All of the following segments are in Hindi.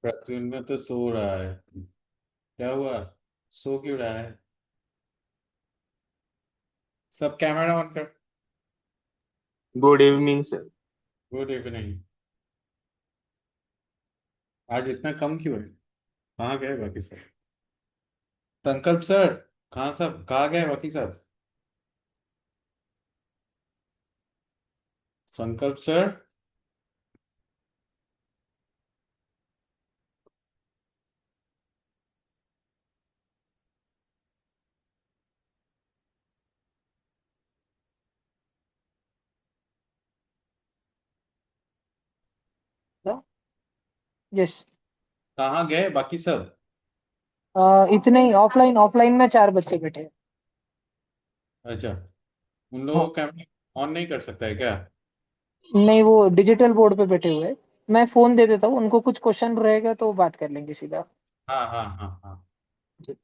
प्रद्युम्न तो सो रहा है। क्या हुआ? सो क्यों रहा है? सब कैमरा ऑन कर। Good evening sir. Good evening. आज इतना कम क्यों है? कहाँ गए बाकी सब? संकल्प सर, कहाँ गए बाकी सब? संकल्प सर। यस। कहाँ गए बाकी सब? इतने ही ऑफलाइन ऑफलाइन में चार बच्चे बैठे हैं। अच्छा। उन लोगों हाँ। को कैमरा ऑन नहीं कर सकता है क्या? नहीं, वो डिजिटल बोर्ड पे बैठे हुए हैं। मैं फोन दे देता हूँ, उनको कुछ क्वेश्चन रहेगा तो बात कर लेंगे सीधा। हाँ हाँ हाँ हाँ। जी।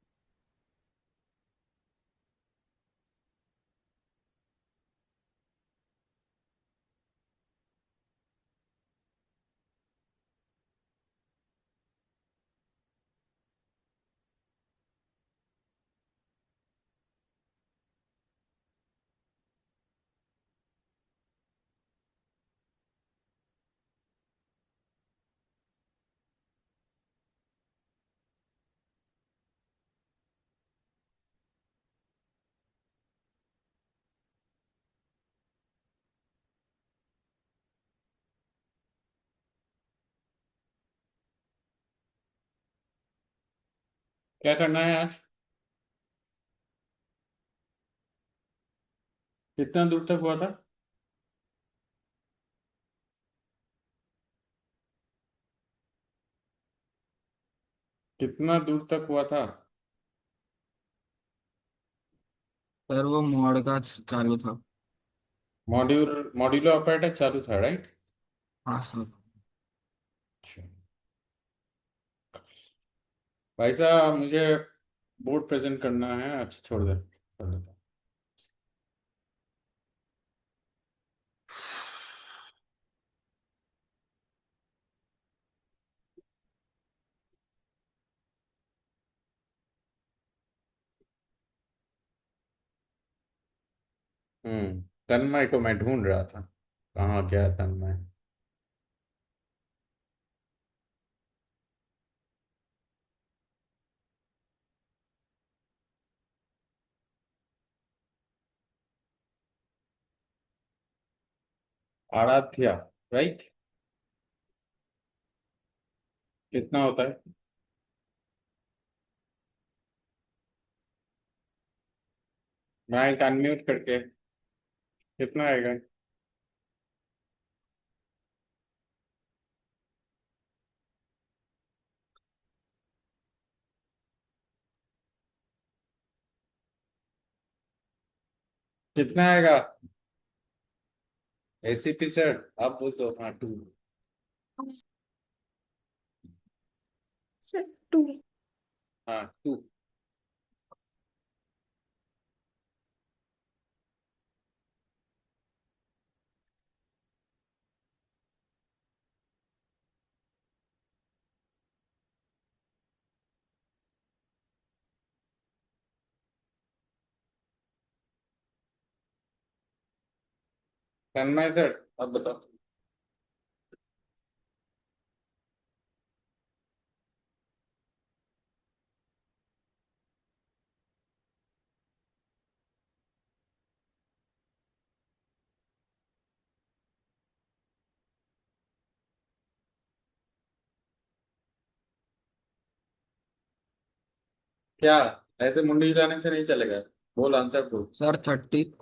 क्या करना है आज? कितना दूर तक हुआ था? कितना दूर तक हुआ था? सर वो मोड का चालू था। मॉड्यूलर ऑपरेटर चालू था, राइट? हाँ सर। अच्छा। भाई साहब, मुझे बोर्ड प्रेजेंट करना है। अच्छा, छोड़ दे, कर देता हूँ। तन्मय को मैं ढूंढ रहा था। कहाँ गया तन्मय? आराध्या, राइट? कितना होता है? माइक अनम्यूट करके। कितना आएगा? कितना आएगा? एसीपी सर, आप बोल दो। हाँ, 2। Sir two. हाँ, 2। तन्मय सर, आप बताओ। क्या? ऐसे मुंडी हिलाने से नहीं चलेगा। बोल, आंसर बोल। सर 30।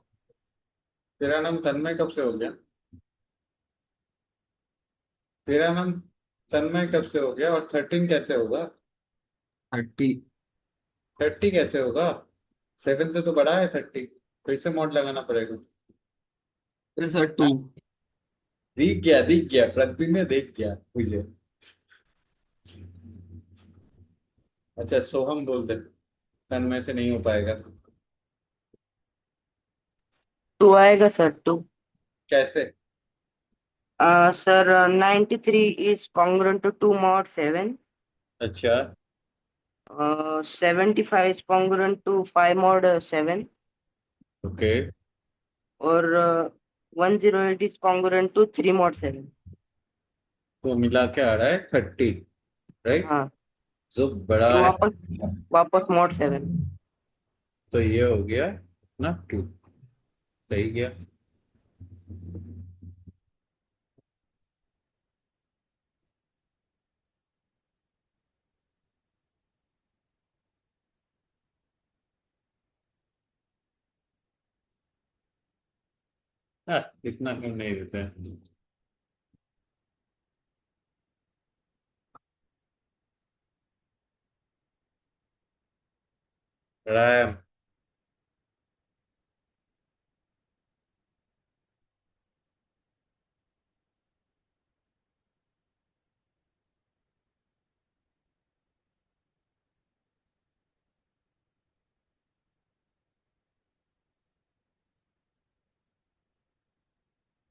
तेरा नाम तन्मय कब से हो गया? तेरा नाम तन्मय कब से हो गया, और 13 कैसे होगा? 30। 30 कैसे होगा? 7 से तो बड़ा है 30। फिर से मॉड लगाना पड़ेगा। फिर सर टू। हाँ, दिख गया प्रद्युम्न, देख गया मुझे। अच्छा, सोहम बोल दे। तन्मय से नहीं हो पाएगा। टू आएगा सर, टू। कैसे? Sir 93 is congruent to 2 mod 7. अच्छा। 75 is congruent to 5 mod 7, okay. और 108 is congruent to 3 mod 7. तो मिला के आ रहा है 30, राइट? हाँ, जो बड़ा फिर है। वापस वापस mod 7. तो ये हो गया ना 2। सही गया। इतना क्यों नहीं देते हैं? RAM.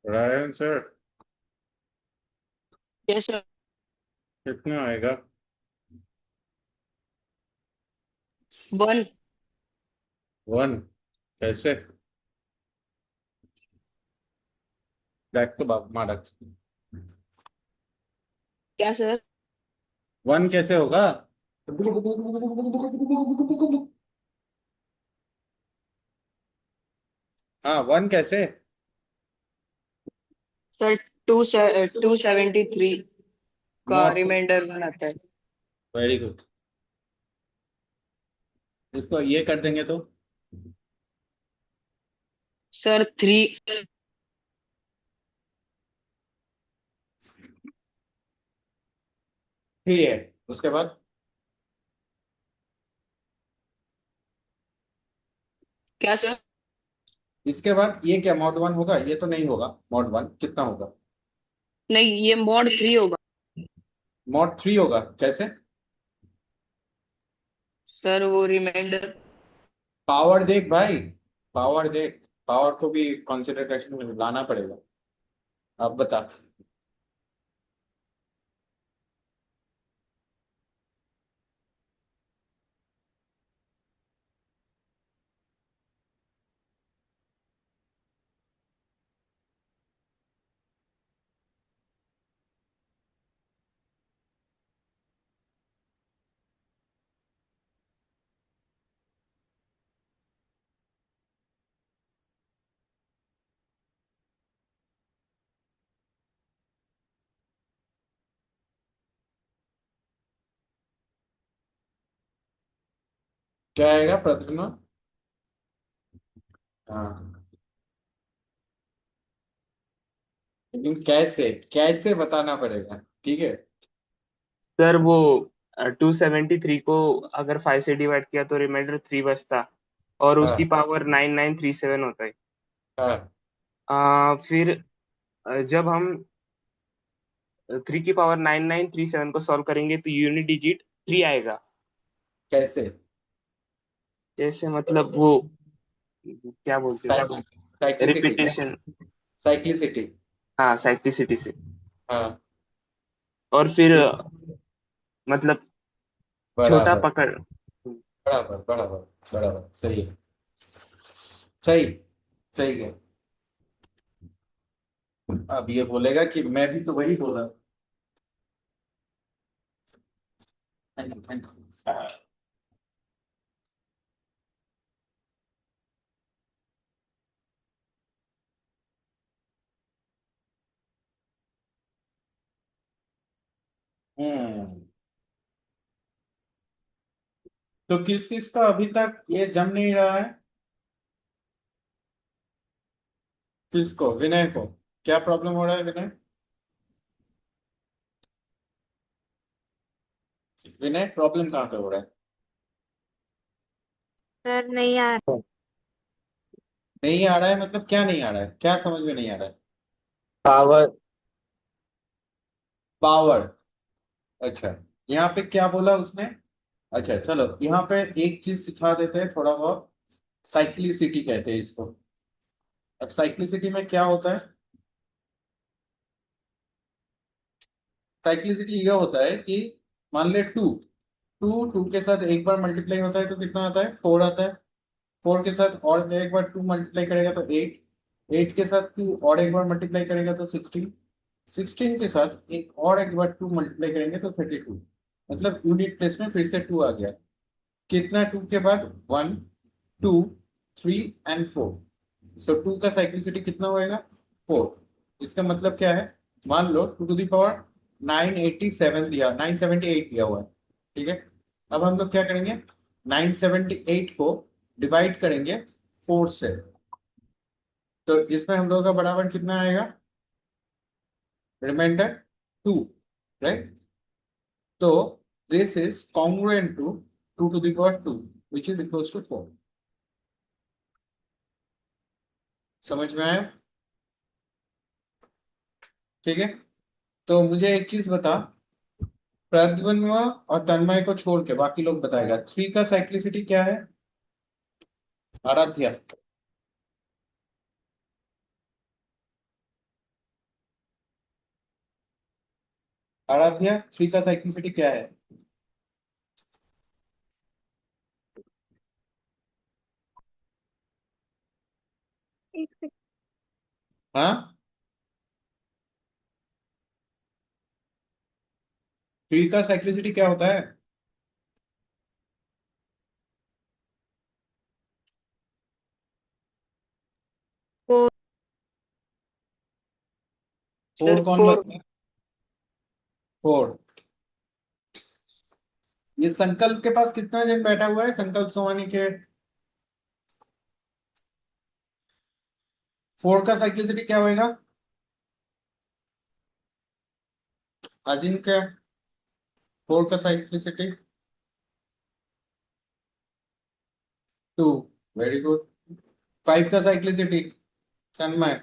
RAM sir. Yes sir. कितना आएगा? 1। 1? कैसे? बैक तो बाप मारा। क्या सर? 1 कैसे होगा? हाँ, 1 कैसे? सर 273 का मॉड। रिमाइंडर बनाता है। Very good. इसको ये कर देंगे तो? सर 3। 3 है। उसके बाद? क्या सर? इसके बाद ये क्या मॉड 1 होगा? ये तो नहीं होगा। मॉड 1 कितना होगा? नहीं, ये मॉड 3 होगा। मॉड 3 होगा कैसे? सर वो रिमाइंडर। पावर देख भाई। पावर देख। पावर को भी कंसिडरेशन में लाना पड़ेगा। अब बता। क्या आएगा प्रद्युम्न? हाँ। लेकिन कैसे कैसे बताना पड़ेगा, ठीक है? सर वो 273 को अगर 5 से डिवाइड किया तो रिमाइंडर 3 बचता, और उसकी हाँ। पावर 9937 होता है। हाँ। फिर जब हम 3 की पावर 9937 को सॉल्व करेंगे तो यूनिट डिजिट 3 आएगा। कैसे? जैसे मतलब वो क्या बोलते हैं उसको, साइक्लिसिटी। रिपीटेशन। साइक्लिसिटी। हाँ, साइक्लिसिटी से। हाँ। और फिर ठीक। मतलब छोटा बराबर। पकड़। बराबर बराबर। बराबर सही है। सही। सही है। अब ये बोलेगा कि मैं भी तो वही बोला। हम्म। तो किस किस का अभी तक ये जम नहीं रहा है? किसको? विनय को? क्या प्रॉब्लम हो रहा है विनय? विनय प्रॉब्लम कहाँ पे हो रहा है? सर नहीं आ रहा। नहीं आ रहा है मतलब क्या नहीं आ रहा है? क्या समझ में नहीं आ रहा है? पावर। पावर। अच्छा। यहाँ पे क्या बोला उसने? अच्छा चलो यहाँ पे एक चीज सिखा देते हैं थोड़ा बहुत। साइक्लिसिटी कहते हैं इसको। अब साइक्लिसिटी में क्या होता है? साइक्लिसिटी ये होता है कि मान ले 2, 2 के साथ एक बार मल्टीप्लाई होता है तो कितना आता है, 4 आता है। 4 के साथ और एक बार 2 मल्टीप्लाई करेगा तो 8, 8 के साथ 2 और एक बार मल्टीप्लाई करेगा तो 16, 16 के साथ एक बार 2 मल्टीप्लाई करेंगे तो 32। मतलब यूनिट प्लेस में फिर से 2 आ गया। कितना 2 के बाद, 1, 2, 3 एंड 4। सो 2 का साइक्लिसिटी कितना होएगा, 4। इसका मतलब क्या है, मान लो 2 टू दी पावर 987 दिया, 978 दिया हुआ है, ठीक है। अब हम लोग क्या करेंगे, 978 को डिवाइड करेंगे 4 से, तो इसमें हम लोगों का बराबर कितना आएगा, रिमाइंडर 2, राइट। तो this is congruent to 2 to the power 2 which is equals to 4। समझ में आया, ठीक है। तो मुझे एक चीज बता, प्रद्युम्न और तन्मय को छोड़ के बाकी लोग बताएगा, 3 का साइक्लिसिटी क्या है, आराध्या। आराध्या 3 का साइक्लिसिटी क्या है, हाँ। 3 का साइक्लिसिटी क्या होता है, फोर। 4 सर कौन 4। बताता है, 4। ये संकल्प के पास कितना जन बैठा हुआ है, संकल्प सोमानी के, 4 का साइक्लिसिटी क्या होएगा, अजिंक्य 4 का साइक्लिसिटी 2, वेरी गुड। 5 का साइक्लिसिटी, तन्मय,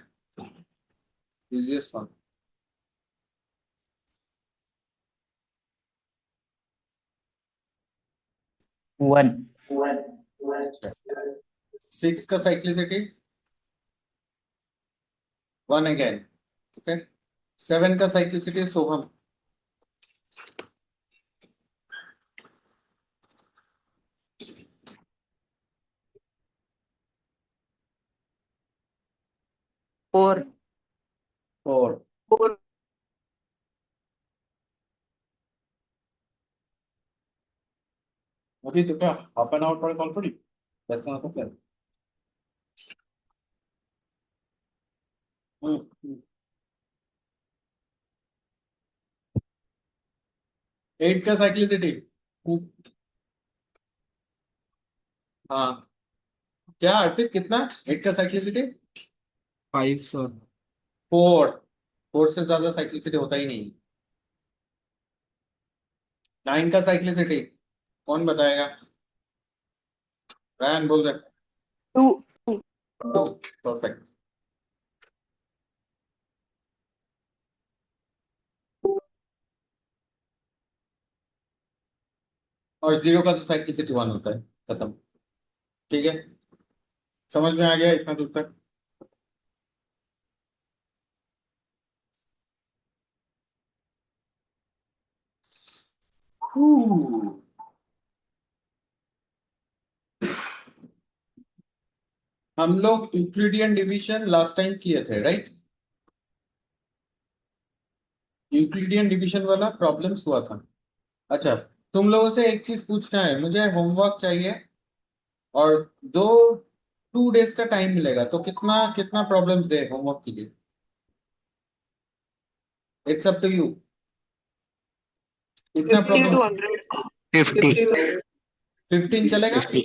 इजिएस्ट वन। 1 6 का साइक्लिसिटी 1 अगेन, ओके। 7 का साइक्लिसिटी सोहम, 4 4। 4। अभी तो क्या हाफ एन आवर पर कॉल पड़ी, 10 मिनट तक। 8 का साइक्लिसिटी, हाँ। क्या अर्पित कितना, 8 का साइक्लिसिटी 5 सर। 4, 4 से ज्यादा साइक्लिसिटी होता ही नहीं। 9 का साइक्लिसिटी कौन बताएगा, रैन बोल दे। 2। परफेक्ट। और 0 का तो साइक्लिसिटी 1 होता है, खत्म, ठीक है। समझ में आ गया इतना दूर तक, हम लोग यूक्लिडियन डिवीजन लास्ट टाइम किए थे, राइट। यूक्लिडियन डिवीजन वाला प्रॉब्लम्स हुआ था। अच्छा, तुम लोगों से एक चीज पूछना है, मुझे होमवर्क चाहिए, और 2 डेज का टाइम मिलेगा, तो कितना कितना प्रॉब्लम्स दे होमवर्क के लिए, इट्स अप टू यू। कितना 50 प्रॉब्लम, to 100। 50 50 to 100। 15 चलेगा, 50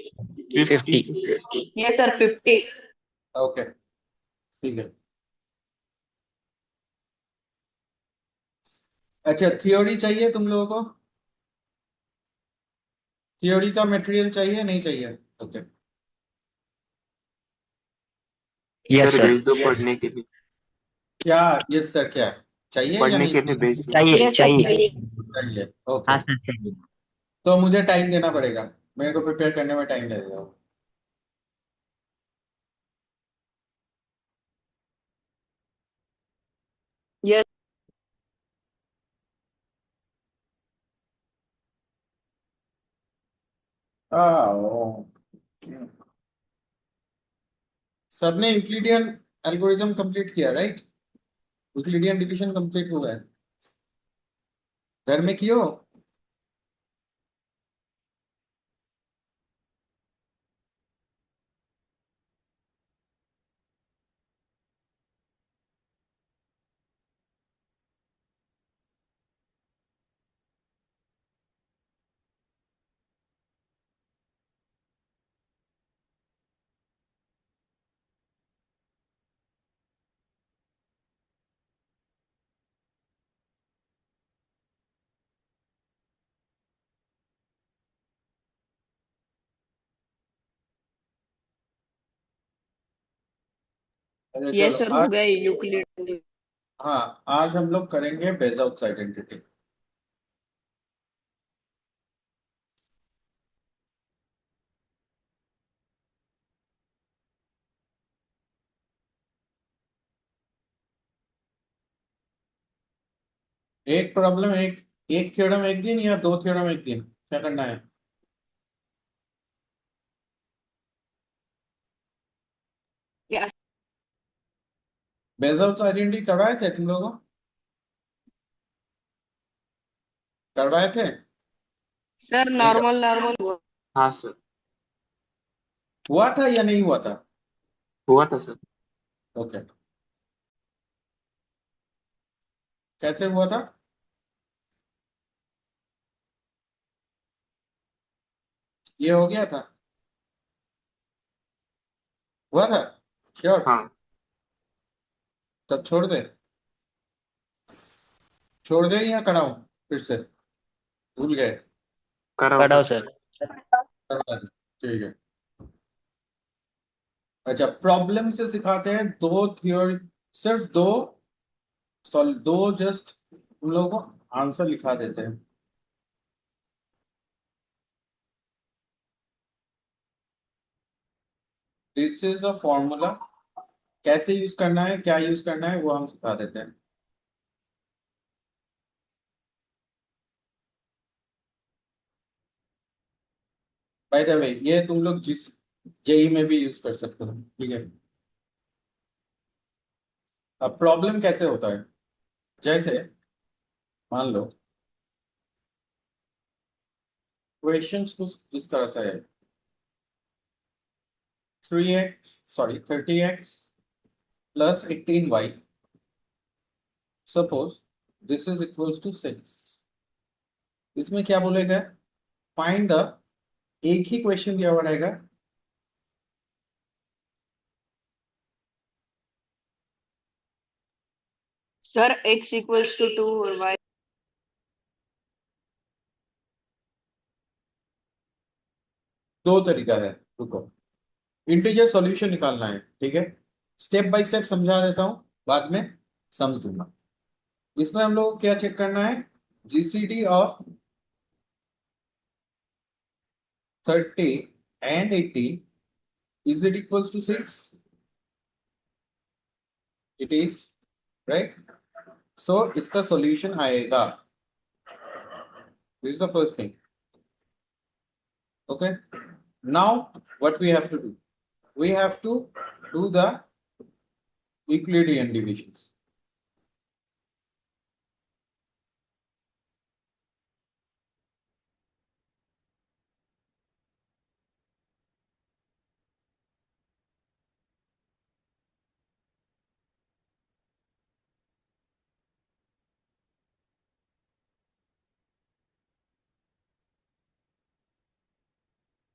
यस सर 50। ओके, ठीक है। अच्छा, थ्योरी चाहिए तुम लोगों को, थ्योरी का मटेरियल चाहिए नहीं चाहिए, ओके। यस सर सर भेज दो पढ़ने के लिए। क्या, यस सर, क्या चाहिए या पढ़ने नहीं के लिए भेज दो। चाहिए यस सर चाहिए चाहिए। चाहिए, ओके। हाँ सर चाहिए तो मुझे टाइम देना पड़ेगा, मेरे को प्रिपेयर करने में टाइम लगेगा। यस ओ, सबने यूक्लिडियन एल्गोरिथम कंप्लीट किया, राइट? यूक्लिडियन डिवीजन कंप्लीट हुआ है, घर में कियो? अरे यस चलो सर, हो आज, गया यूक्लिड। हाँ आज हम लोग करेंगे बेजोस आइडेंटिटी। एक प्रॉब्लम, एक एक थ्योरम एक दिन या दो थ्योरम एक दिन, क्या करना है? यस बेजोस आइडेंटिटी करवाए थे तुम लोगों? करवाए थे? सर, नहीं कर, नॉर्मल नॉर्मल। हाँ सर, हुआ था या नहीं हुआ था? हुआ था सर। ओके, कैसे हुआ था? ये हो गया था, हुआ था, श्योर? हाँ, तब छोड़ दे, छोड़ दे या कराऊं फिर से? भूल गए? कराओ पढ़ाओ कराओ। सर। करवा दे, ठीक है। अच्छा, प्रॉब्लम से सिखाते हैं दो थियोरी, सिर्फ दो सॉल्व, दो जस्ट हम लोगों को आंसर लिखा देते हैं। दिस इज अ फॉर्मूला, कैसे यूज करना है, क्या यूज करना है, वो हम सिखा देते हैं। बाय द वे, ये तुम लोग जिस जेई में भी यूज कर सकते हो, ठीक है? अब प्रॉब्लम कैसे होता है, जैसे मान लो क्वेश्चंस कुछ इस तरह से है, 30x plus 18y, suppose this is equals to 6। इसमें क्या बोलेगा? फाइंड द, एक ही क्वेश्चन दिया हुआ रहेगा, सर, x इक्वल्स टू 2 और y। दो तरीका है, रुको, इंटीजर सॉल्यूशन निकालना है, ठीक है? स्टेप बाय स्टेप समझा देता हूं, बाद में समझ दूंगा। इसमें हम लोग को क्या चेक करना है? GCD of 30 and 18, is it equals to 6? It is, right? So इसका सॉल्यूशन आएगा, this is the first thing. Okay, now what we have to do, we have to do the Euclidean divisions.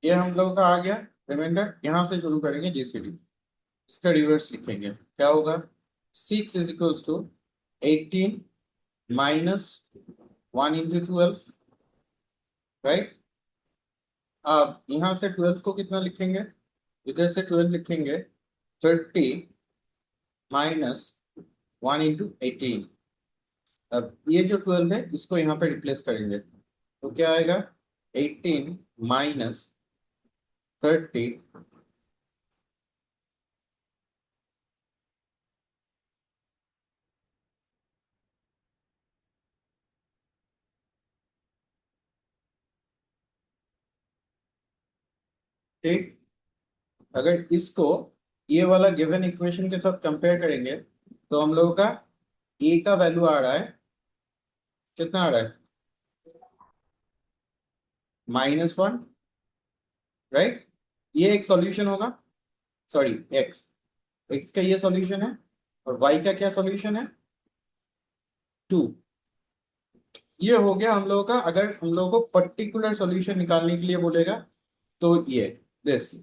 ये हम लोगों का आ गया रिमाइंडर, यहां से शुरू करेंगे जीसीडी, इसका रिवर्स लिखेंगे, क्या होगा? 6 is equals to 18 minus 1 into 12, right? अब यहां से 12 को कितना लिखेंगे? इधर से 12 लिखेंगे, 30 माइनस 1 into 18। अब ये जो 12 है इसको यहाँ पे रिप्लेस करेंगे, तो क्या आएगा? 18 माइनस 30, ठीक, अगर इसको ये वाला गिवन इक्वेशन के साथ कंपेयर करेंगे तो हम लोगों का ए का वैल्यू आ रहा है, कितना आ रहा है, -1, राइट। ये एक सॉल्यूशन होगा, सॉरी एक्स, एक्स का ये सॉल्यूशन है और वाई का क्या सॉल्यूशन है, 2। ये हो गया हम लोगों का, अगर हम लोगों को पर्टिकुलर सॉल्यूशन निकालने के लिए बोलेगा तो ये this.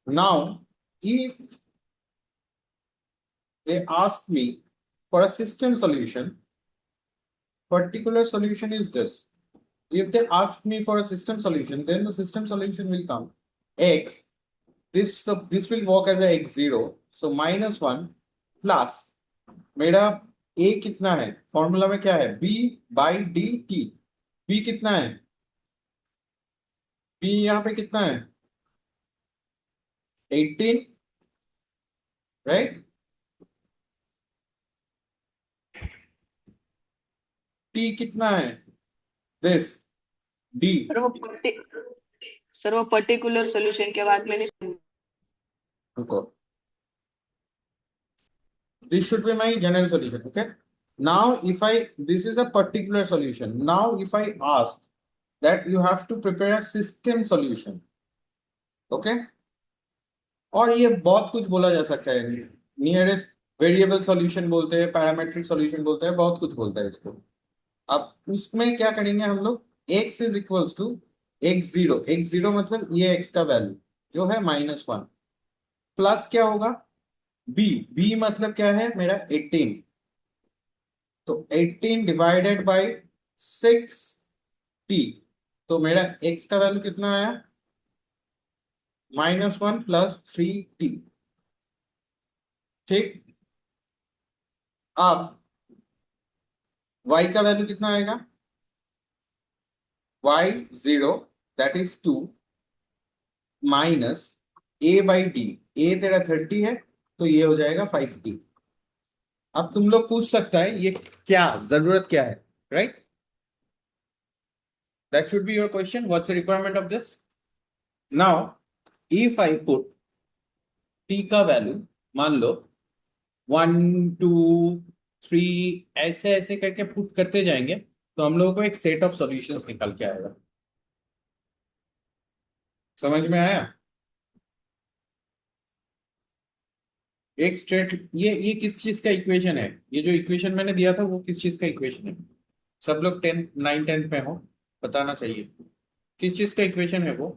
Now if they ask me for a system solution, particular solution is this. If they ask me for a system solution, then the system solution will come x, this will work as a x0, so -1 plus मेरा a कितना है, फॉर्मूला में क्या है, b by dt। b कितना है, b यहाँ पे कितना है, 18, राइट। t कितना है, दिस d। सर वो पर्टि सर वो पर्टिकुलर सॉल्यूशन के बाद मैंने रुको, this should be my general solution, okay। Now if I, this is a particular solution, now if I ask that you have to prepare a system solution, okay। और ये बहुत कुछ बोला जा सकता है, नियरेस्ट वेरिएबल सॉल्यूशन बोलते हैं, पैरामेट्रिक सॉल्यूशन बोलते हैं, बहुत कुछ बोलता है इसको। अब उसमें क्या करेंगे हम लोग, x is equals to x0, x0 मतलब ये x का वैल्यू जो है -1, प्लस क्या होगा b, b मतलब क्या है मेरा 18, तो 18 डिवाइडेड बाय 6t, तो मेरा x का वैल्यू कितना आया, -1 प्लस 3t, ठीक। अब y का वैल्यू कितना आएगा, y0 that is 2 minus a by D, a तेरा 30 है तो ये हो जाएगा 5t। अब तुम लोग पूछ सकता है ये क्या जरूरत क्या है, right, that should be your question, what's the requirement of this. Now if I put t का वैल्यू, मान लो 1 2 3 ऐसे ऐसे करके पुट करते जाएंगे तो हम लोगों को एक सेट ऑफ सॉल्यूशंस निकल के आएगा, समझ में आया। एक स्ट्रेट, ये किस चीज का इक्वेशन है, ये जो इक्वेशन मैंने दिया था वो किस चीज का इक्वेशन है, सब लोग 10 9 10 में हो, बताना चाहिए किस चीज का इक्वेशन है वो।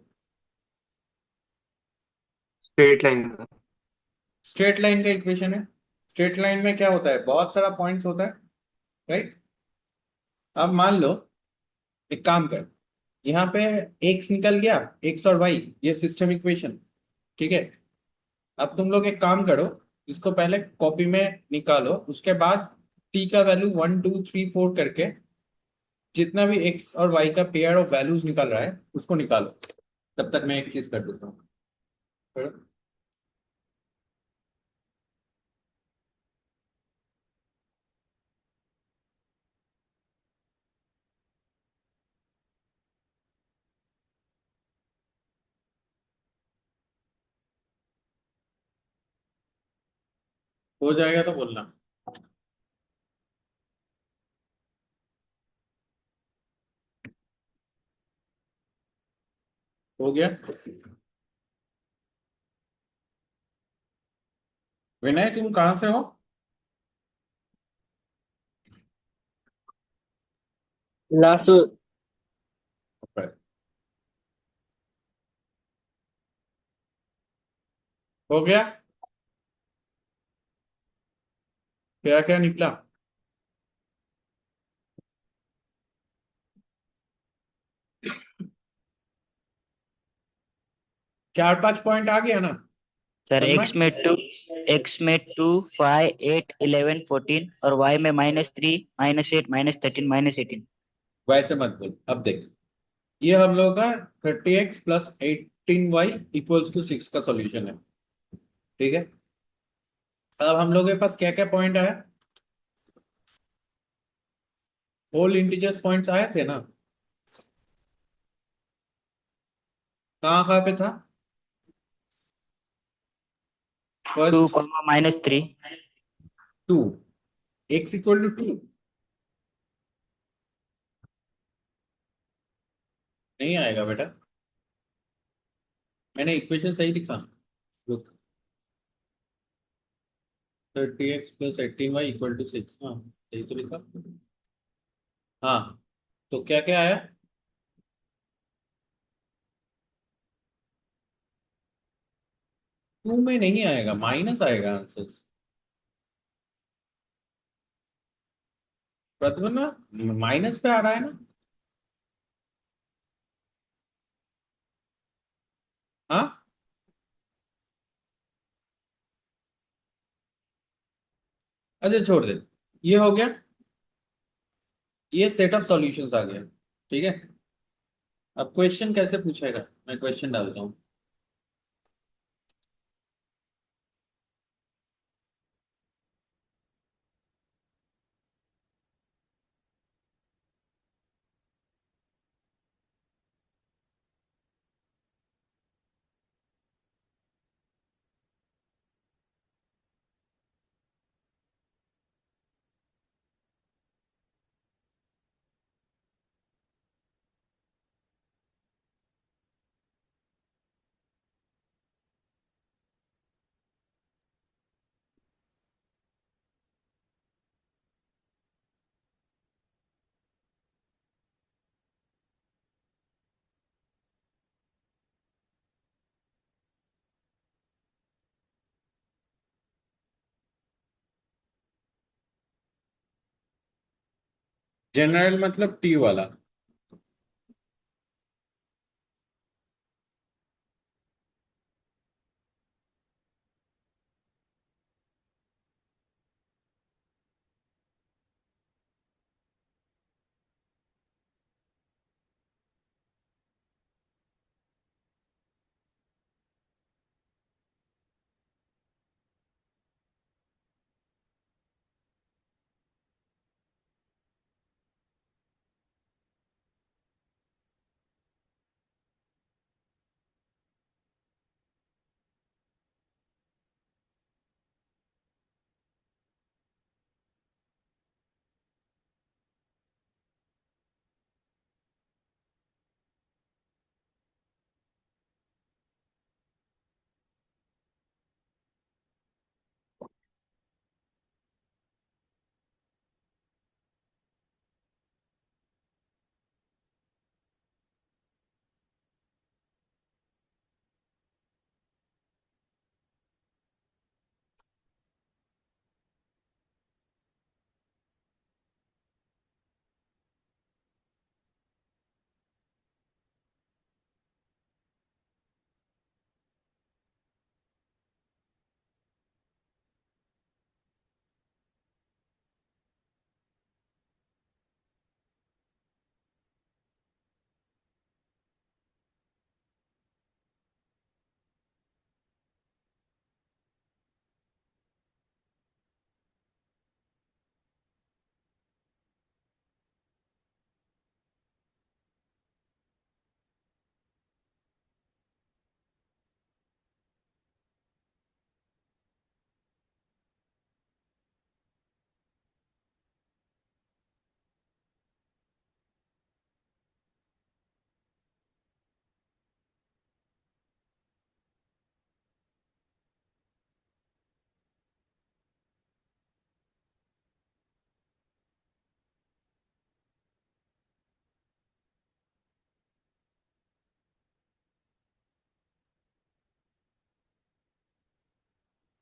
स्ट्रेट लाइन का। स्ट्रेट लाइन का इक्वेशन है। स्ट्रेट लाइन में क्या होता है, बहुत सारा पॉइंट्स होता है, राइट। अब मान लो, एक काम कर, यहाँ पे एक्स निकल गया, एक्स और वाई, ये सिस्टम इक्वेशन, ठीक है। अब तुम लोग एक काम करो, इसको पहले कॉपी में निकालो, उसके बाद टी का वैल्यू 1 2 3 4 करके जितना भी एक्स और वाई का पेयर ऑफ वैल्यूज निकल रहा है उसको निकालो। तब तक मैं एक चीज कर देता हूँ, करो। हो जाएगा तो बोलना। हो गया, विनय तुम कहाँ से हो, लासू। हो गया, क्या क्या निकला, 4 5 पॉइंट आ गया ना सर सब में। एक्स में 2 5 8 11 14 और वाई में -3 -8 -13 -18। वैसे मत बोल, अब देख, ये हम लोग का 30x plus 18y equals to 6 का सॉल्यूशन है, ठीक है। अब हम लोग के पास क्या क्या पॉइंट आया, होल इंटीजर्स पॉइंट्स आए थे ना, कहाँ कहाँ पे था, 2, फर्स्ट -3. 2, x इक्वल टू 2 नहीं आएगा बेटा, मैंने इक्वेशन सही लिखा। रुक, 30x plus 18y equal to 6, हाँ सही तो लिखा। हाँ, तो क्या क्या आया? 2 में नहीं आएगा, माइनस आएगा आंसर। प्रतिबंध माइनस पे आ रहा है ना। हाँ, अच्छा छोड़ दे, ये हो गया, ये सेट ऑफ सॉल्यूशंस आ गया। ठीक है, अब क्वेश्चन कैसे पूछेगा, मैं क्वेश्चन डालता हूँ। जनरल मतलब टी वाला।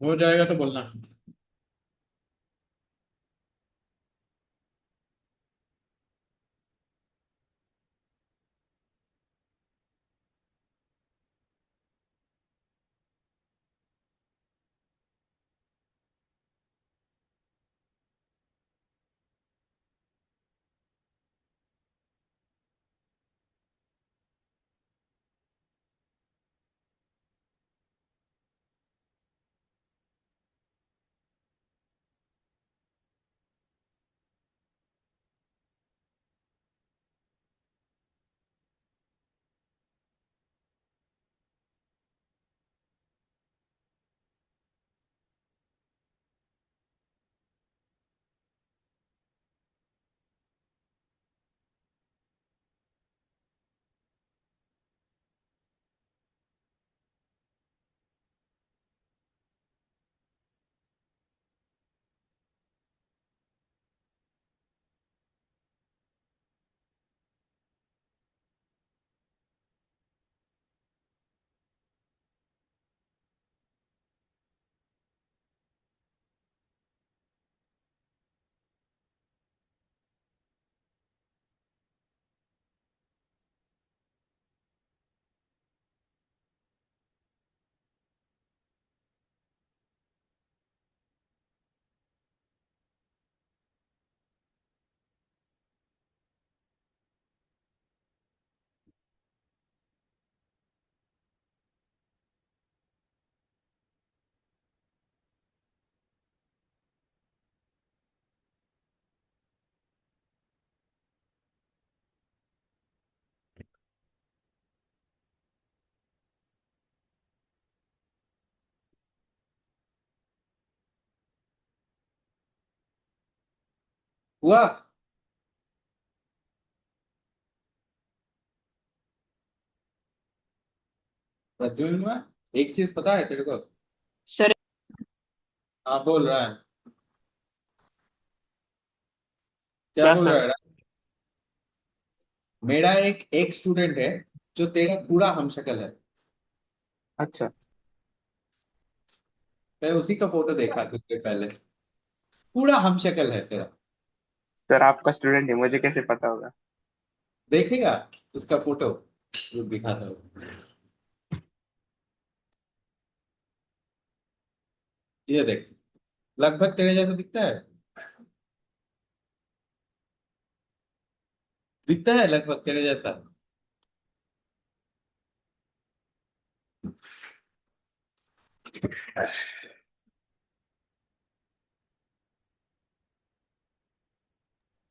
हो जाएगा तो बोलना। हुआ? प्रज्वल हुआ? एक चीज पता है तेरे को? सर हाँ बोल रहा है। क्या क्या बोल रहा सर? है? मेरा एक स्टूडेंट है जो तेरा पूरा हमशक्ल है। अच्छा मैं उसी का फोटो देखा कुछ देर पहले। पूरा हमशक्ल है तेरा। सर, आपका स्टूडेंट है, मुझे कैसे पता होगा? देखेगा उसका फोटो, वो दिखाता हूँ। ये देख, लगभग तेरे जैसा दिखता है। दिखता है लगभग तेरे जैसा।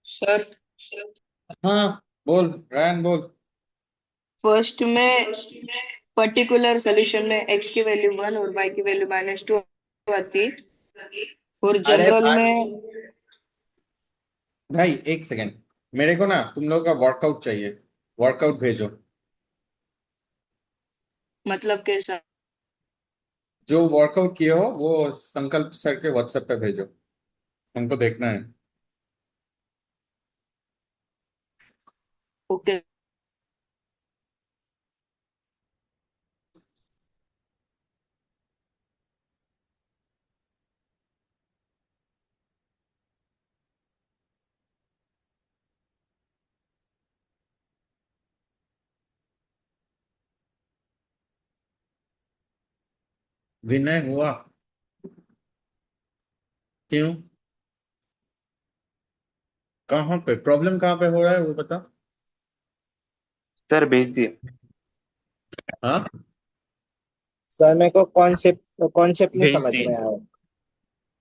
सर हाँ बोल, रैन बोल। फर्स्ट में पर्टिकुलर सोल्यूशन में x की वैल्यू 1 और y की वैल्यू -2 आती है, और अरे जनरल भाई, में भाई एक सेकेंड, मेरे को ना तुम लोगों का वर्कआउट चाहिए। वर्कआउट भेजो। मतलब कैसा? जो वर्कआउट किए हो वो संकल्प सर के व्हाट्सएप पे भेजो, हमको देखना है। ओके विनय हुआ? क्यों? कहाँ पे प्रॉब्लम, कहाँ पे हो रहा है वो बता। सर, भेज दिए। हाँ, सर मेरे को कॉन्सेप्ट कॉन्सेप्ट नहीं भेज समझ दिए। में आया।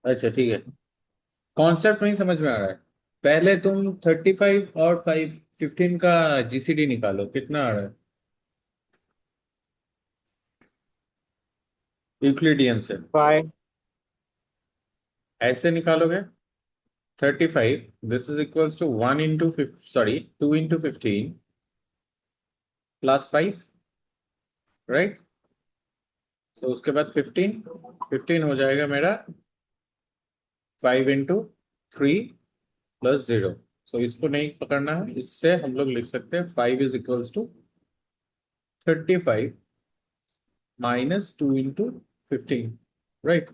अच्छा ठीक है। कॉन्सेप्ट नहीं समझ में आ रहा है? पहले तुम 35 और 15 का जीसीडी निकालो, कितना आ रहा है यूक्लिडियन से। 5 ऐसे निकालोगे 35, this is equals to 1 into, sorry 2 into 15 plus 5, right? तो उसके बाद 15, 15 हो जाएगा मेरा 5 इंटू 3 प्लस 0। सो इसको नहीं पकड़ना है, इससे हम लोग लिख सकते हैं 5 is equals to 35 minus 2 into 15, right?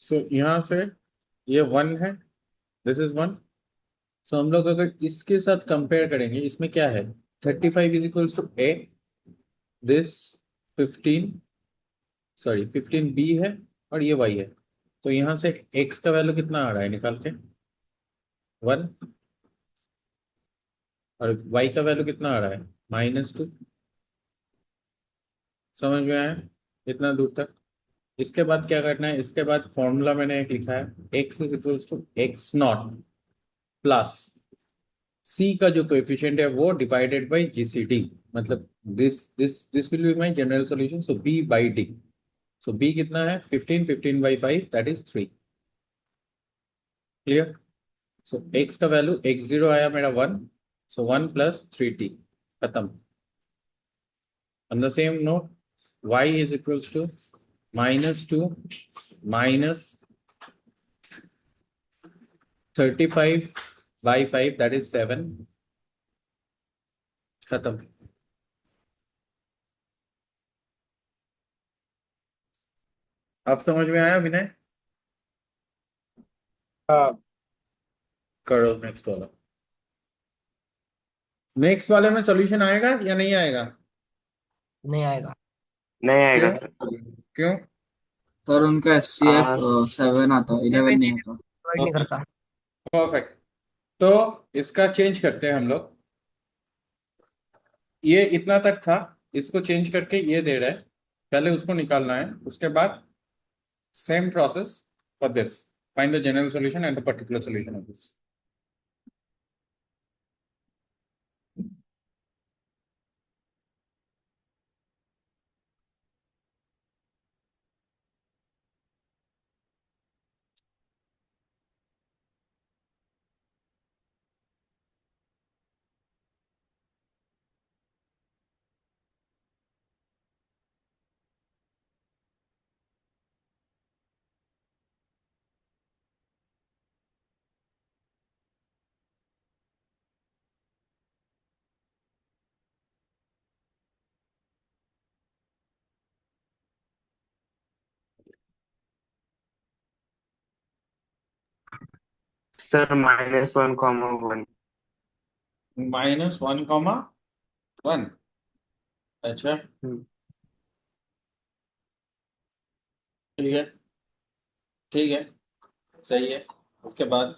So यहाँ से ये 1 है, दिस इज 1। सो हम लोग अगर इसके साथ कंपेयर करेंगे, इसमें क्या है? 35 is equals to A, this 15, sorry 15 B है, और ये वाई है। तो यहाँ से एक्स का वैल्यू कितना आ रहा है निकाल के? 1। और वाई का वैल्यू कितना आ रहा है? -2। समझ में आया इतना दूर तक? इसके बाद क्या करना है? इसके बाद फॉर्मूला मैंने एक लिखा है, x is equals to x not plus c का जो कोएफिशिएंट है वो डिवाइडेड बाय जीसीडी। मतलब this will be my general solution, so b by d. So b कितना है? 15, 15 by 5 that is 3। Clear? So x का वैल्यू x0 आया मेरा 1, सो 1 प्लस 3t, खत्म। On the same note, y is equals to -2 minus 35 by 5 that is 7, खत्म। अब समझ में आया विनय? हाँ। करो नेक्स्ट वाला। नेक्स्ट वाले में सॉल्यूशन आएगा या नहीं आएगा? नहीं आएगा। नहीं आएगा क्यों? सर। क्यों? पर उनका SCF आ, 7 आता, 11 नहीं आता। नहीं करता। परफेक्ट। तो इसका चेंज करते हैं हम लोग। ये इतना तक था, इसको चेंज करके ये दे रहा है। पहले उसको निकालना है, उसके बाद same process for this, find the general solution and the particular solution of this. Sir -1, -1, अच्छा ठीक है, ठीक है, सही है। उसके बाद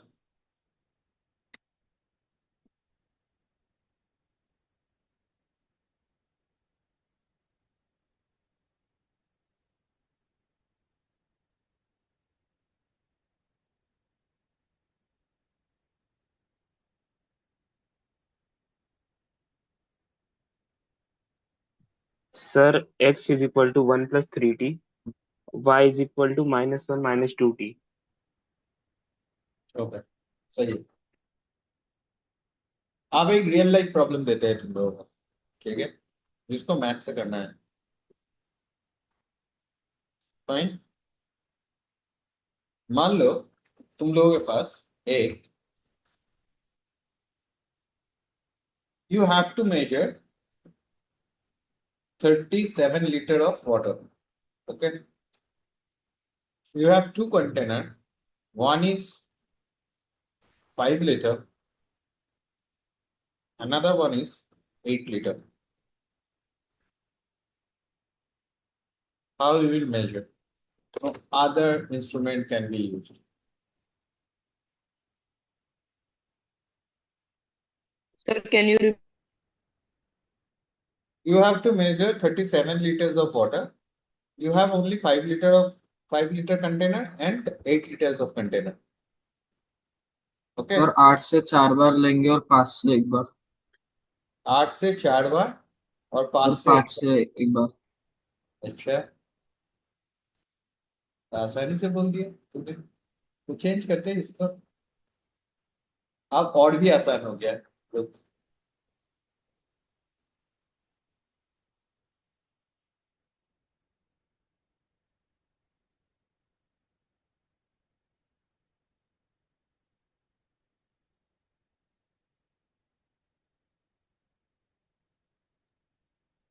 sir x is equal to 1 + 3t, y is equal to -1 -2t। Okay, सही है। अब एक रियल लाइफ प्रॉब्लम देते हैं तुम लोगों को, ठीक है, जिसको मैथ से करना है। फाइन। मान लो तुम लोगों के पास एक, you have to measure 37 litre of water, okay. You have two container. One is 5 liter. Another one is 8 liter. How you will measure? No other instrument can be used. Sir, can you repeat? You have to measure 37 liters of water. You have only 5 liter of 5 liter container and 8 liters of container. Okay. और 8 से 4 बार लेंगे और 5 से 1 बार। 8 से 4 बार और और 5 से 1 5 से 1 बार। अच्छा, आसानी से बोल दिया तुमने। तो चेंज करते हैं इसको, अब और भी आसान हो गया है। Look.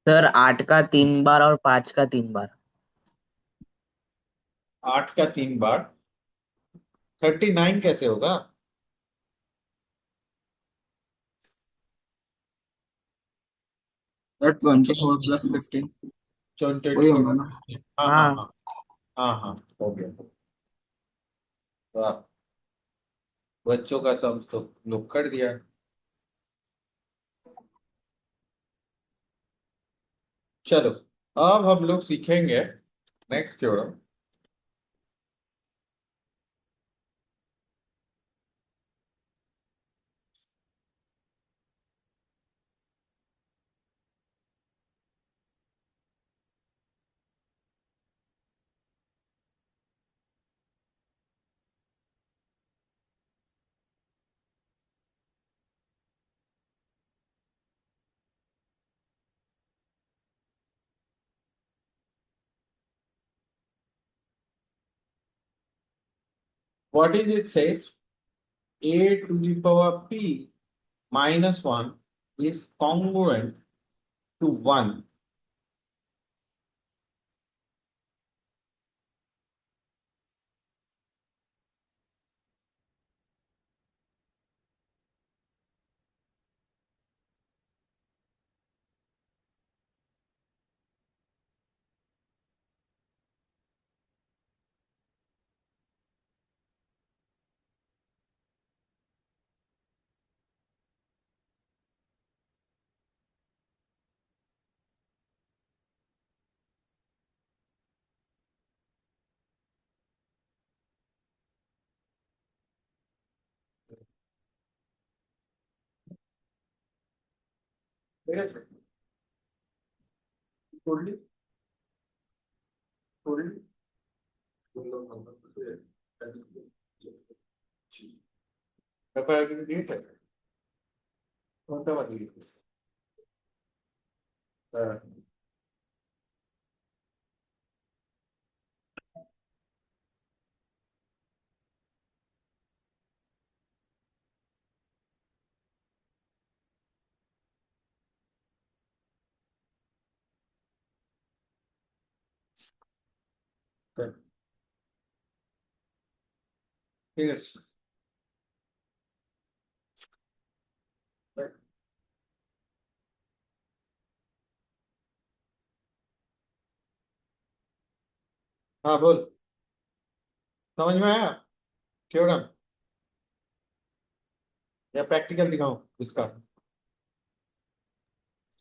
सर 8 का 3 बार और 5 का 3 बार। 8 का 3 बार 39 कैसे होगा? 24 + 15 ट्वेंटी वही फोर होगा ना। हाँ हाँ हाँ हाँ हाँ हाँ, हो गया। वाह, बच्चों का सम तो लोग कर दिया। चलो, अब हम लोग सीखेंगे next theorem. What is it says? a⁻p -1 is congruent to 1। छोड़ ली, छोड़ ली। पेपर आगे डेट है, कौन सा वाली? हाँ, ठीक है। हाँ बोल, समझ में आया थ्योरम या प्रैक्टिकल दिखाऊं इसका?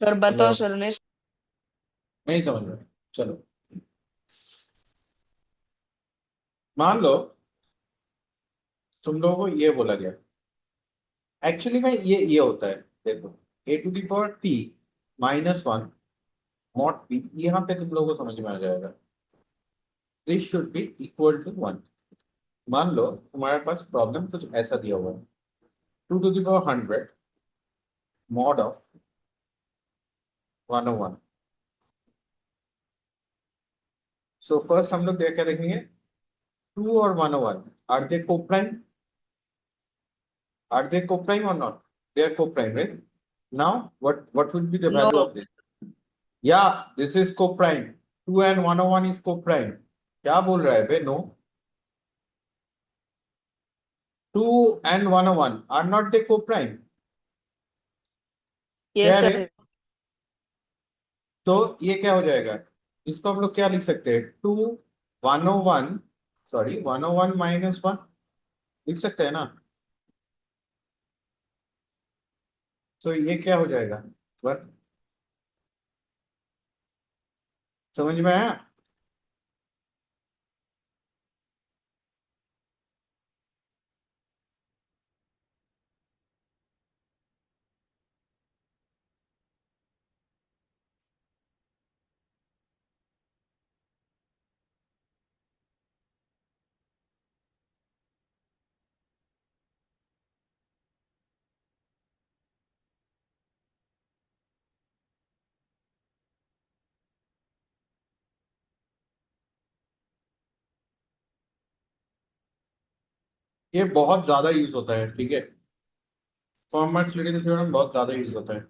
सर बताओ हेलो, सर ने। नहीं समझ में? चलो, मान लो तुम लोगों को ये बोला गया, एक्चुअली में ये होता है, देखो, a⁻p -1 मॉड p, यहाँ पे तुम लोगों को समझ में आ जाएगा, this should be equal to 1। मान लो तुम्हारे पास प्रॉब्लम कुछ ऐसा दिया हुआ है, 2 to the power 100 mod of 101। So first हम लोग क्या देखेंगे, 2 और 101 are they coprime, are they coprime or not? They are coprime, right? Now what will be the no. value of this? Yeah, this is coprime, 2 and 101 is coprime। क्या बोल रहा है बे? No, 2 and 101 are not they coprime? क्या यस रे? सर। तो ये क्या हो जाएगा, इसको हम लोग क्या लिख सकते हैं, 2 101, सॉरी 101 -1 लिख सकते हैं ना? तो ये क्या हो जाएगा, वन, समझ में आया? ये बहुत ज्यादा यूज होता है, ठीक है, फॉर्मेट स्प्लिटिंग थ्योरम बहुत ज्यादा यूज होता है।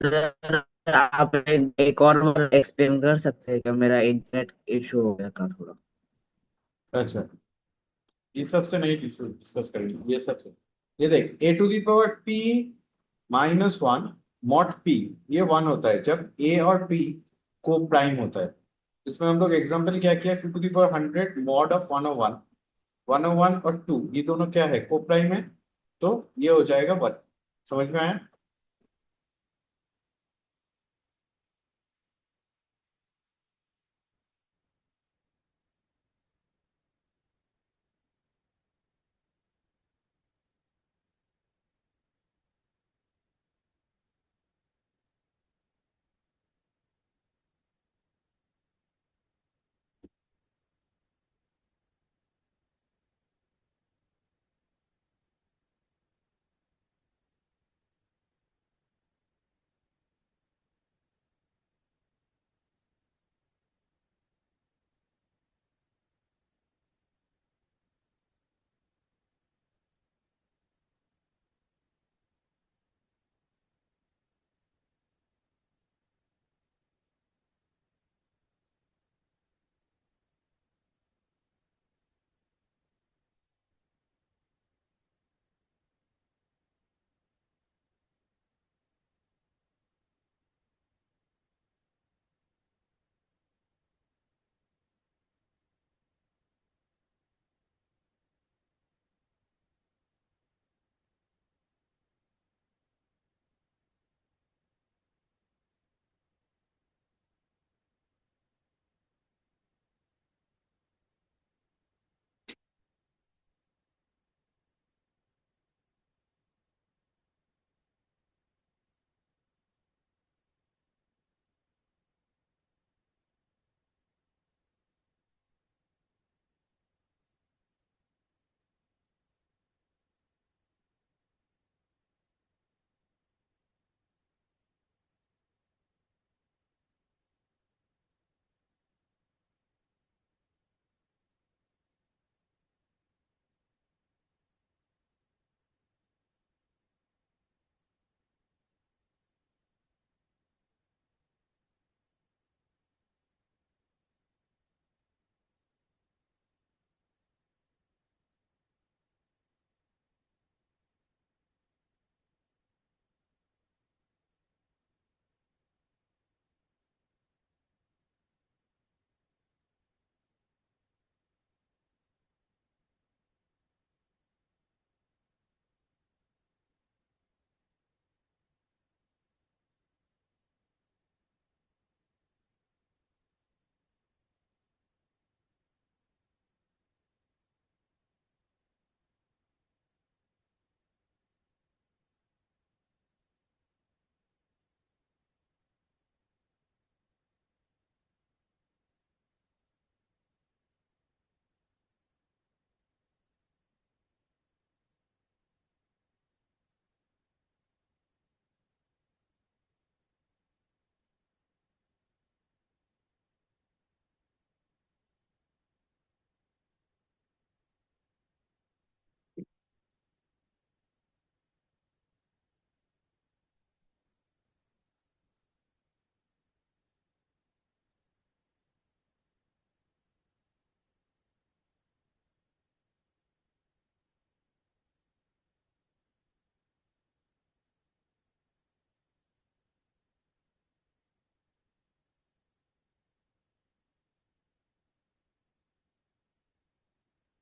सर आप एक और बार एक्सप्लेन कर सकते हैं क्या? मेरा इंटरनेट इशू हो गया था थोड़ा। अच्छा, इस सबसे नहीं डिस्कस करेंगे, ये सबसे, ये देख, a⁻p -1 मॉड p, ये 1 होता है जब a और p को प्राइम होता है। इसमें हम लोग एग्जांपल क्या किया, 2 to the power 100 mod of 101, 101 और 2 ये दोनों क्या है, को प्राइम है, तो ये हो जाएगा 1। समझ में आया?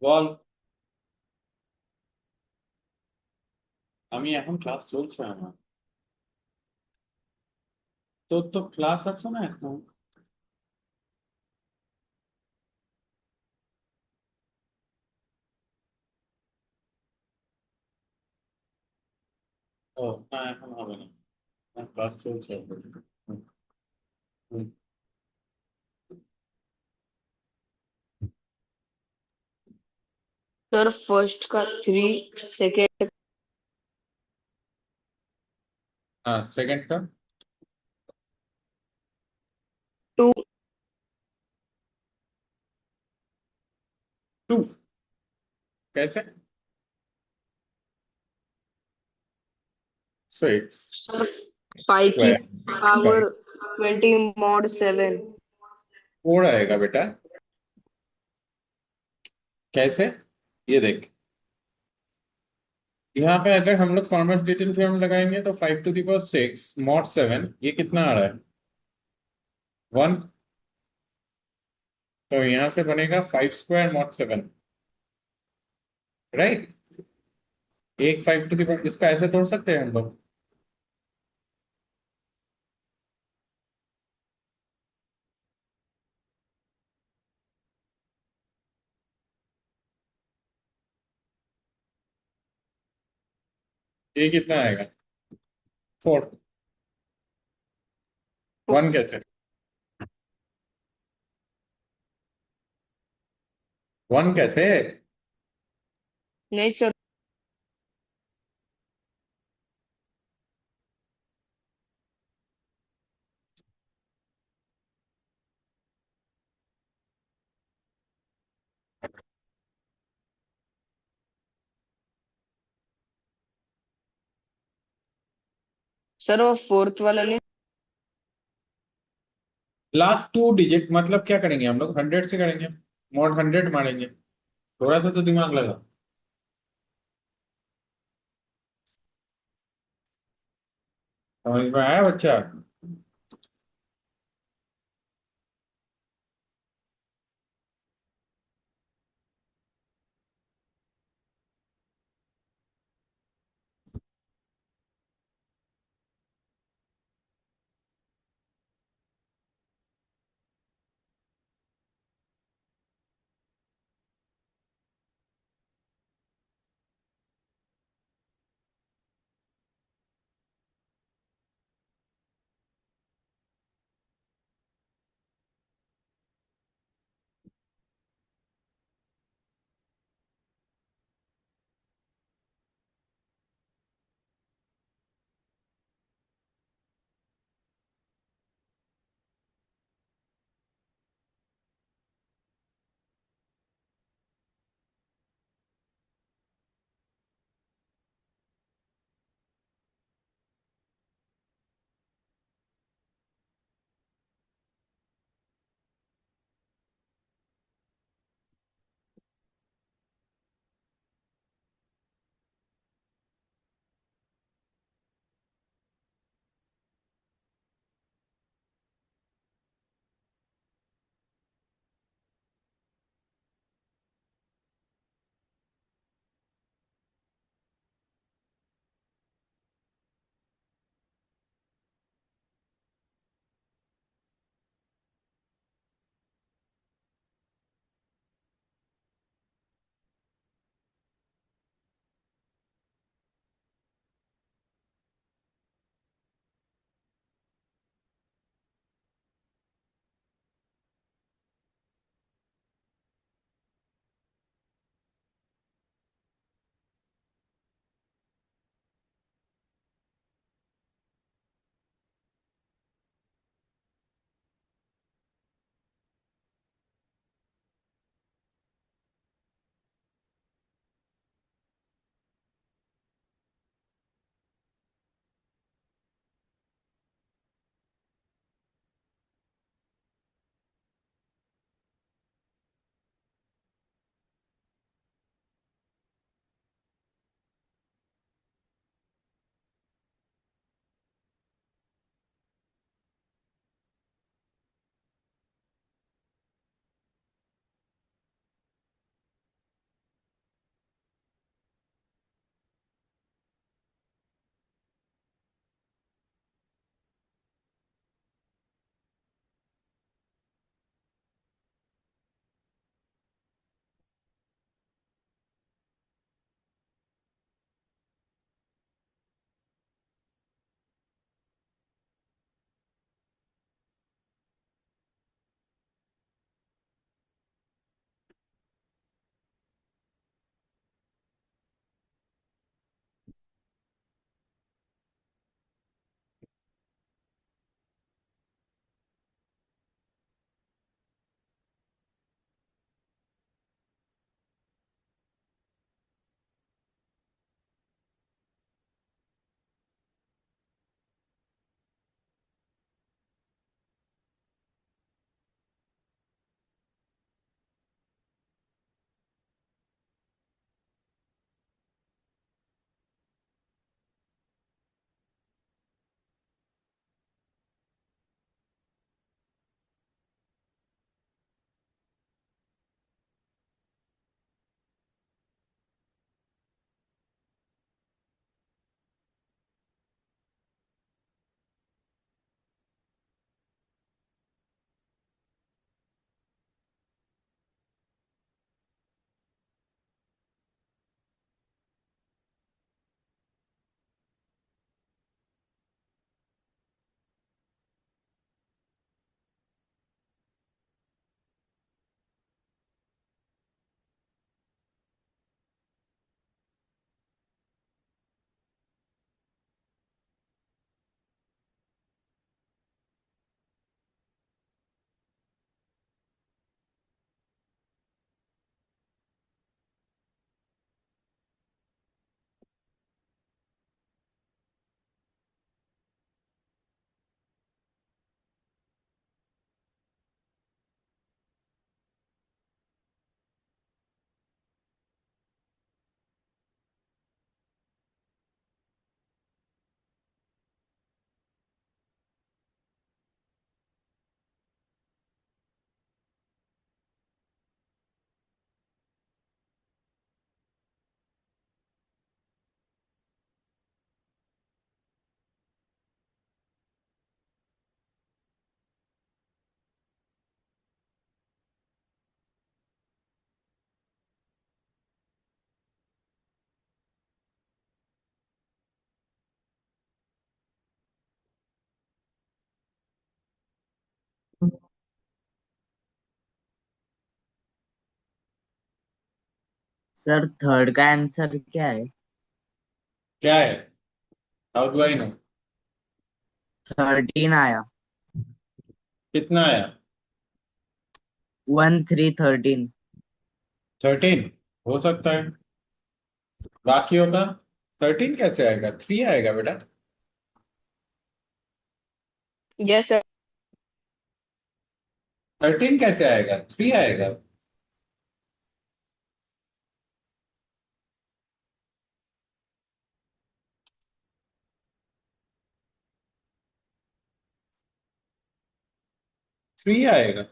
বল। আমি এখন ক্লাস চলছে আমার। তোর তো ক্লাস আছে না এখন? ও না, এখন হবে না, ক্লাস চলছে এখন। হুম, হুম। सर फर्स्ट का 3, सेकेंड हाँ, सेकंड का 2, 2 कैसे? 6 सर 5 की स्क्वायर पावर 20 मॉड 7। 4 आएगा बेटा। कैसे? ये देख, यहाँ पे अगर हम लोग फॉर्मस डिटेल थ्योरम लगाएंगे तो 5 to the power 6 मॉड 7, ये कितना आ रहा है? 1। तो यहाँ से बनेगा 5 स्क्वायर मॉड 7, राइट। एक 5 to the power, इसका ऐसे तोड़ सकते हैं हम लोग। ये कितना आएगा? 4। 1 कैसे? 1 कैसे? नहीं सर, सर वो फोर्थ वाला नहीं। लास्ट 2 डिजिट मतलब क्या करेंगे हम लोग? 100 से करेंगे, मॉड 100 मारेंगे। थोड़ा सा तो दिमाग लगा। समझ में आया बच्चा? सर थर्ड का आंसर क्या है? क्या है? How do I know? 13 आया। कितना आया? 1313। 13 हो सकता है। बाकी होगा 13 कैसे आएगा? 3 आएगा बेटा। Yes sir. 13 कैसे आएगा? 3 आएगा। थ्री आएगा।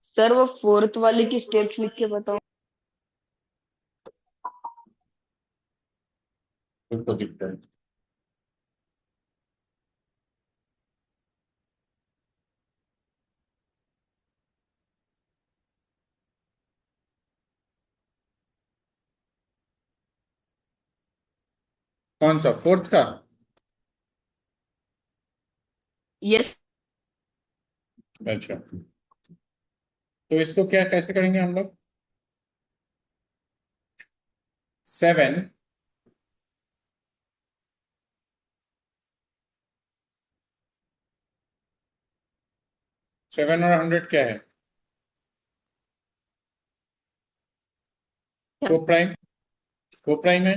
सर वो फोर्थ वाले की स्टेप्स लिख के बताओ। बिल्कुल दिखता है। कौन सा फोर्थ का? यस अच्छा, तो इसको क्या कैसे करेंगे हम लोग? 7 7 और 100 क्या है? को प्राइम। को प्राइम है।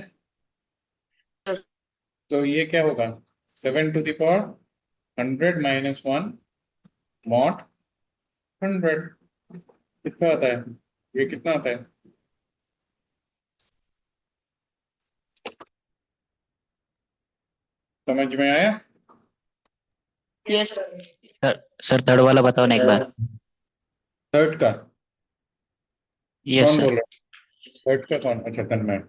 सर। तो ये क्या होगा? 7 to the power 100 माइनस 1 मॉट 100। कितना आता है? ये कितना आता है? समझ में आया? यस सर थर्ड वाला बताओ ना एक बार। थर्ड का यस कौन सर। बोल रहा है? थर्ड का कौन? अच्छा, तन्मय।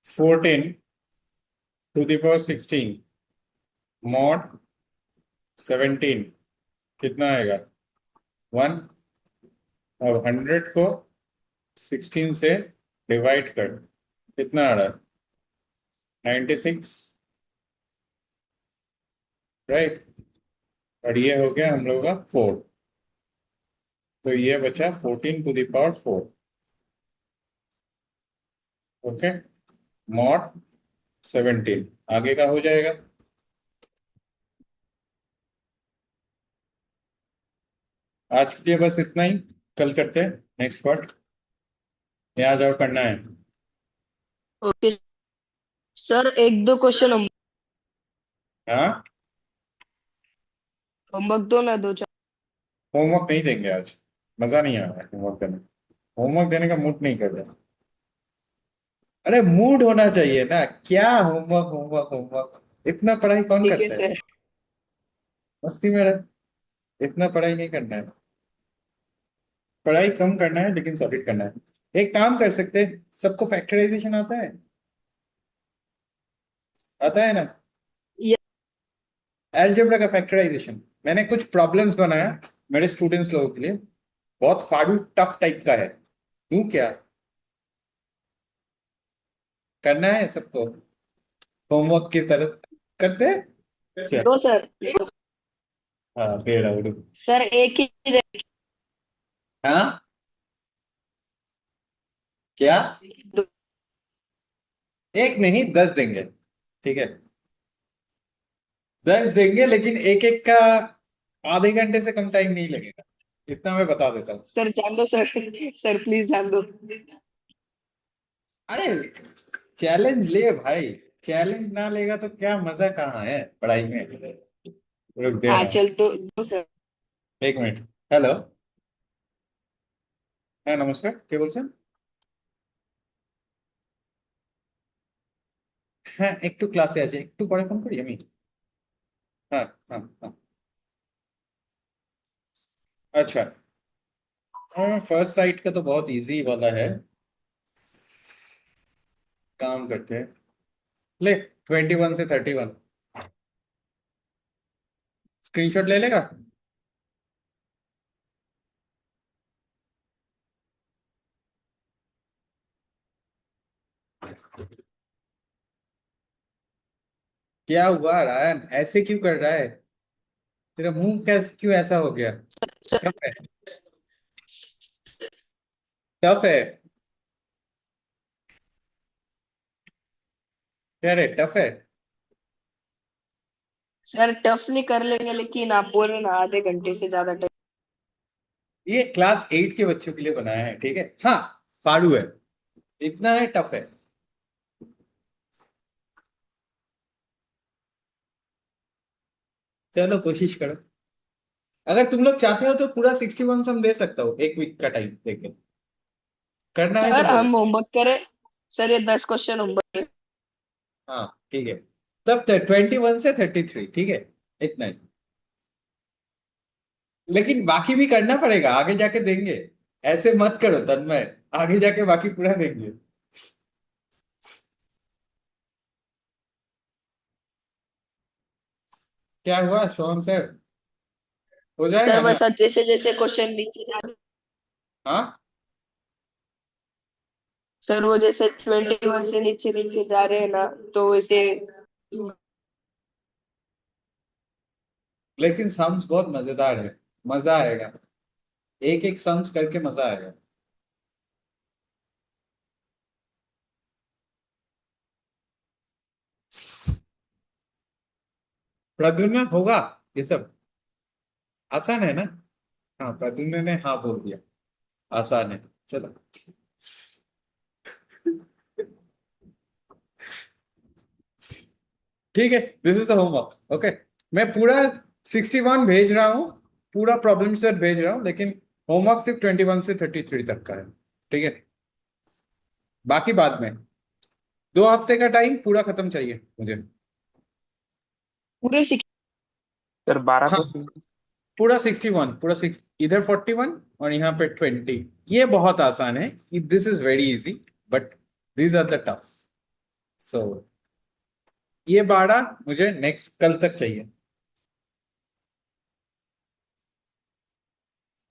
14 to the power 16 मॉड 17 कितना आएगा? 1। और 100 को 16 से डिवाइड कर, कितना आ रहा है? 96, राइट। और ये हो गया हम लोग का 4। तो ये बचा 14 to the power 4। Okay, mod 17 आगे का हो जाएगा। आज के लिए बस इतना ही। कल करते हैं नेक्स्ट पार्ट। यहाँ जाओ, करना है। Okay sir. एक दो क्वेश्चन हाँ, होमवर्क दो ना, दो चार। होमवर्क नहीं देंगे आज। मजा नहीं आ रहा है होमवर्क देने। होमवर्क देने का मूड नहीं कर रहा। अरे मूड होना चाहिए ना, क्या होमवर्क होमवर्क होमवर्क? इतना पढ़ाई कौन ठीक है करता है? सर। मस्ती में रह। इतना पढ़ाई नहीं करना है। पढ़ाई कम करना है लेकिन सॉलिड करना है। एक काम कर सकते हैं, सबको फैक्टराइजेशन आता है? आता है ना? ये अलजेब्रा का फैक्टराइजेशन मैंने कुछ प्रॉब्लम्स बनाया मेरे स्टूडेंट्स लोगों के लिए। बहुत फाड़ू टफ टाइप का है। क्यों, क्या करना है सबको? होमवर्क की तरह करते हैं। चल। दो सर। हाँ, दे रहा हूँ। सर एक ही हाँ, क्या? दो। एक नहीं, 10 देंगे। ठीक है, 10 देंगे, लेकिन एक एक का आधे घंटे से कम टाइम नहीं लगेगा। इतना मैं बता देता हूँ। सर जान दो सर। सर प्लीज जान दो। अरे, चैलेंज ले भाई। चैलेंज ना लेगा तो क्या मजा कहाँ है पढ़ाई में? रुक, दे हाँ रहा हूँ। चल दो सर। एक मिनट। हेलो। हाँ, नमस्कार, কে বলছেন? হ্যাঁ, একটু ক্লাসে আছে, একটু পরে ফোন করি আমি। हाँ हाँ हाँ। अच्छा, फर्स्ट साइट का तो बहुत इजी वाला है। काम करते हैं। ले, 21 से 31 स्क्रीनशॉट ले लेगा? क्या हुआ रायन, ऐसे क्यों कर रहा है? तेरा मुंह कैसे क्यों ऐसा हो गया? टफ है, टफ है, क्या रे, टफ है। सर टफ नहीं कर लेंगे, लेकिन आप बोल रहे ना आधे घंटे से ज्यादा टाइम। ये क्लास 8 के बच्चों के लिए बनाया है, ठीक है। हाँ, फाड़ू है, इतना है, टफ है। चलो कोशिश करो। अगर तुम लोग चाहते हो तो पूरा 61 सम दे सकता हूँ, एक वीक का टाइम देके। करना है तो सर बोलो। हम होमवर्क करें। सर ये 10 क्वेश्चन होमवर्क। हाँ ठीक है, तब 21 से 33, ठीक है, इतना ही। लेकिन बाकी भी करना पड़ेगा, आगे जाके देंगे। ऐसे मत करो तन्मय, आगे जाके बाकी पूरा देंगे। क्या हुआ सोहम सर, हो सर जाएगा ना? बस जैसे जैसे क्वेश्चन नीचे जा रहे। हाँ, सर वो जैसे 21 से नीचे नीचे जा रहे हैं ना, तो वैसे। लेकिन सम्स बहुत मजेदार है, मजा आएगा, एक एक सम्स करके मजा आएगा। प्रद्युम्न होगा ये सब, आसान है ना? हाँ, प्रद्युम्न ने हाँ बोल दिया, आसान है। चलो ठीक है, this is the homework, okay. मैं पूरा 61 भेज रहा हूँ, पूरा प्रॉब्लम सेट भेज रहा हूँ, लेकिन होमवर्क सिर्फ 21 से 33 तक का है, ठीक है। बाकी बाद में, 2 हफ्ते का टाइम पूरा खत्म चाहिए मुझे। पूरे सर 12 हाँ, क्वेश्चन। पूरा 61, पूरा सिक्स, इधर 41 और यहाँ पे 20। ये बहुत आसान है, this is very easy, but these are the tough. So ये 12 मुझे नेक्स्ट कल तक चाहिए।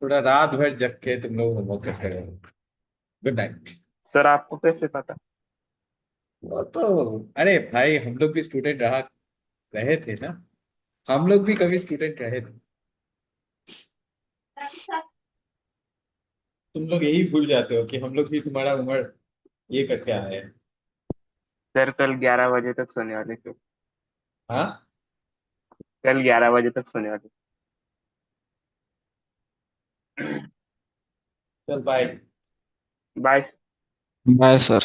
थोड़ा रात भर जग के तुम लोग होमवर्क करते रहो। Good night. सर आपको कैसे पता? वो तो, अरे भाई हम लोग भी स्टूडेंट रहे थे ना, हम लोग भी कभी स्टूडेंट रहे थे। तुम लोग यही भूल जाते हो कि हम लोग भी तुम्हारा उम्र ये करके आए हैं। सर कल 11 बजे तक सोने वाले थे। हाँ, कल 11 बजे तक सोने वाले। चल बाय। बाय। Bye sir.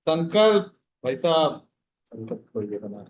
संकल्प भाई साहब, संकल्प को ये बना